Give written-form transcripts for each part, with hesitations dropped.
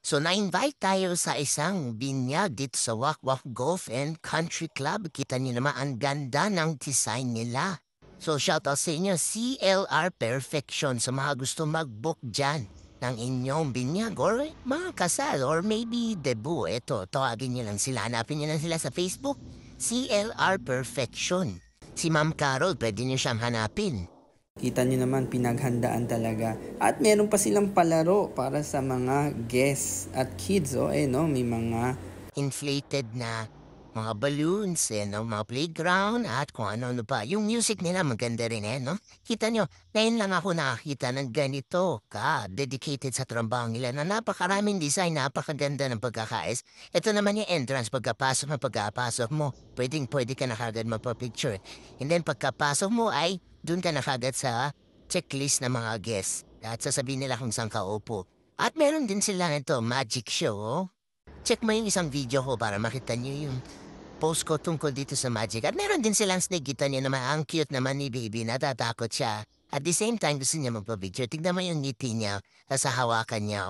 So na-invite tayo sa isang binyag dito sa Wakwak Golf and Country Club. Kita niyo naman ang ganda ng design nila. So shoutout sa inyo, CLR Perfection sa mga gusto mag-book dyan ng inyong binyag or mga kasal or maybe debut. Ito, tawagin niyo lang sila. Hanapin niyo lang sila sa Facebook, CLR Perfection. Si Ma'am Carol, pwede niyo siyang hanapin. Kita nyo naman, pinaghandaan talaga. At meron pa silang palaro para sa mga guests at kids. No? May mga Inflated na mga balloons, no? Mga playground at kung ano-ano pa. Yung music nila maganda rin, no? Kita nyo, ngayon lang ako nakakita ng ganito dedicated sa trabaho nila na napakaraming design, napakaganda ng pagkakais. Ito naman yung entrance, pagkapasok mo, pwede ka na kagad magpa-picture. And then pagkapasok mo ay, dun ka na kagad sa checklist ng mga guests. At sasabihin nila kung saan ka upo. At meron din sila ito, magic show, Check mo yung isang video ko para makita niyo yung post ko tungkol dito sa magic. At meron din silang snake. Kita niyo naman, ang cute naman ni baby. Natatakot siya. At the same time, gusto niya magpa-picture. Tignan mo yung ngiti niya. Sa hawakan niya,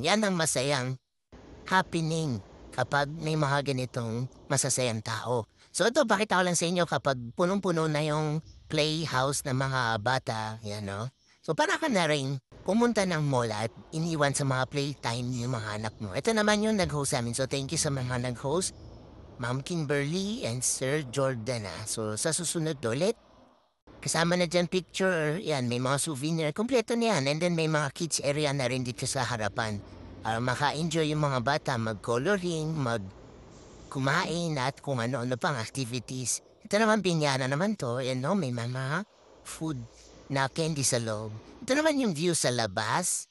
yan ang masayang happening kapag may mga ganitong masasayang tao. So ito, pakita ko lang sa inyo kapag punong-puno na yung playhouse ng mga bata, So para ka na rin pumunta ng mall at iniwan sa mga playtime yung mga anak mo. Ito naman yung nag-host namin. So thank you sa mga nag-host, Ma'am Kimberly and Sir Jordan. So sa susunod ulit, kasama na dyan picture, yan, may mga souvenir, kompleto na yan. And then may mga kids area na rin dito sa harapan. Maka-enjoy yung mga bata, mag-coloring, kumain at kung ano-ano pang activities. Ito naman, pinyana naman to. May mga food na candy sa loob. Ito naman yung view sa labas.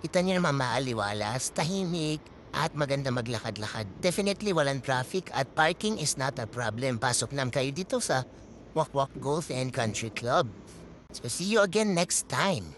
Kita niyo naman maaliwalas, tahimik, at maganda maglakad-lakad. Definitely walang traffic at parking is not a problem. Pasok lang kayo dito sa Wakwak Golf and Country Club. So see you again next time.